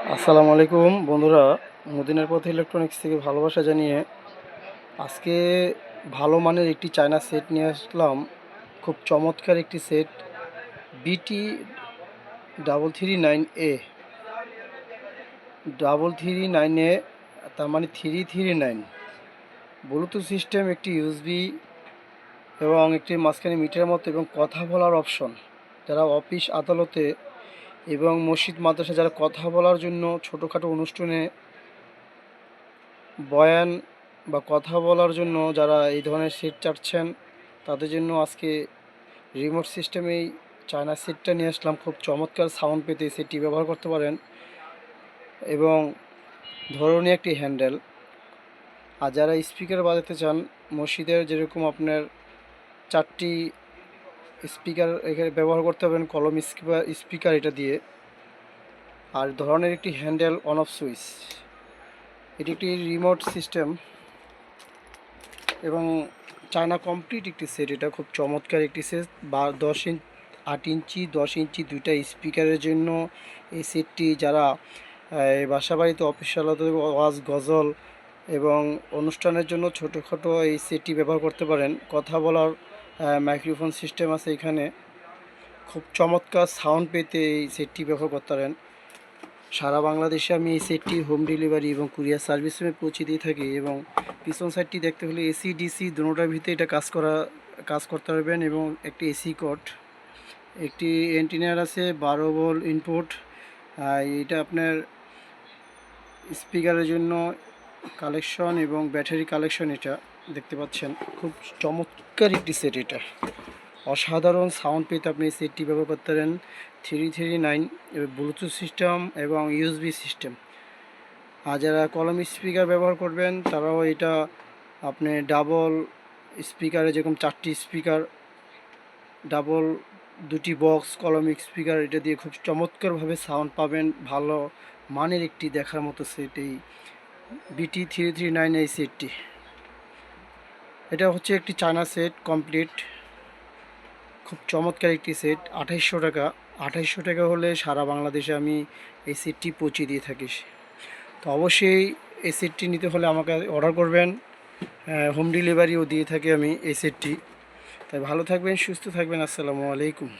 আসসালামু আলাইকুম বন্ধুরা, মদিনার পথ ইলেকট্রনিক্স থেকে ভালোবাসা জানিয়ে আজকে ভালো মানের একটি চায়না সেট নিয়ে আসলাম। খুব চমৎকার একটি সেট, BT339A, 339A, তার মানে 339 ব্লুটুথ সিস্টেম, একটি ইউএসবি এবং একটি মাঝখানে মিটারের মতো এবং কথা বলার অপশন। যারা অফিস আদালতে এবং মসজিদ মাদ্রাসা যারা কথা বলার জন্য ছোটোখাটো অনুষ্ঠানে বয়ান বা কথা বলার জন্য যারা এই ধরনের সেট চাচ্ছেন, তাদের জন্য আজকে রিমোট সিস্টেমেই চায়না সেটটা নিয়ে আসলাম। খুব চমৎকার সাউন্ড পেতে সেটটি ব্যবহার করতে পারেন এবং ধরনীয় একটি হ্যান্ডেল। আর যারা স্পিকার বাজাতে চান, মসজিদের যেরকম আপনার 4টি স্পিকার এখানে ব্যবহার করতে পারেন, কলম স্পিকার এটা দিয়ে। আর ধরনের একটি হ্যান্ডেল, অন অফ সুইচ। এটি একটি রিমোট সিস্টেম এবং চায়না কমপ্লিট একটি সেট। এটা খুব চমৎকার একটি সেট। 8 ইঞ্চি 10 ইঞ্চি দুইটা স্পিকারের জন্য এই সেটটি যারা বাসা বাড়িতে, অফিস আলাদা, ওয়াজ, গজল এবং অনুষ্ঠানের জন্য ছোটোখাটো এই সেটটি ব্যবহার করতে পারেন। কথা বলার মাইক্রোফোন সিস্টেম আছে এখানে। খুব চমৎকার সাউন্ড পেতে এই সেটটি ব্যবহার করতে পারেন। সারা বাংলাদেশে আমি এই সেটটি হোম ডেলিভারি এবং কুরিয়ার সার্ভিসে পৌঁছে দিয়ে থাকি। এবং পিছন সাইডটি দেখতে হলে এসি ডিসি দুটোটার ভিতরে এটা কাজ করতে পারবেন। এবং একটি এসি কট, একটি এন্টিনার আছে, 12 ভোল্ট ইনপুট। এটা আপনার স্পিকারের জন্য কালেকশন এবং ব্যাটারি কালেকশন এটা দেখতে পাচ্ছেন। খুব চমৎকার একটি সেট। এটা অসাধারণ সাউন্ড পেতে আপনি এই সেটটি ব্যবহার করতে পারেন। 339 ব্লুটুথ সিস্টেম এবং ইউএসবি সিস্টেম। আর যারা কলম স্পিকার ব্যবহার করবেন তারাও এটা আপনি ডাবল স্পিকারে, যেরকম 4টি স্পিকার, ডাবল 2টি বক্স কলম স্পিকার, এটা দিয়ে খুব চমৎকারভাবে সাউন্ড পাবেন। ভালো মানের একটি দেখার মতো সেট এই BT339 এই সেটটি। এটা হচ্ছে একটি চায়না সেট কমপ্লিট। খুব চমৎকার একটি সেট। 2800 টাকা। 2800 টাকা হলে সারা বাংলাদেশে আমি এই সেটটি পৌঁছে দিয়ে থাকি। তো অবশ্যই এই সেটটি নিতে হলে আমাকে অর্ডার করবেন। হোম ডেলিভারিও দিয়ে থাকি আমি এই সেটটি। তাই ভালো থাকবেন, সুস্থ থাকবেন। আসসালামু আলাইকুম।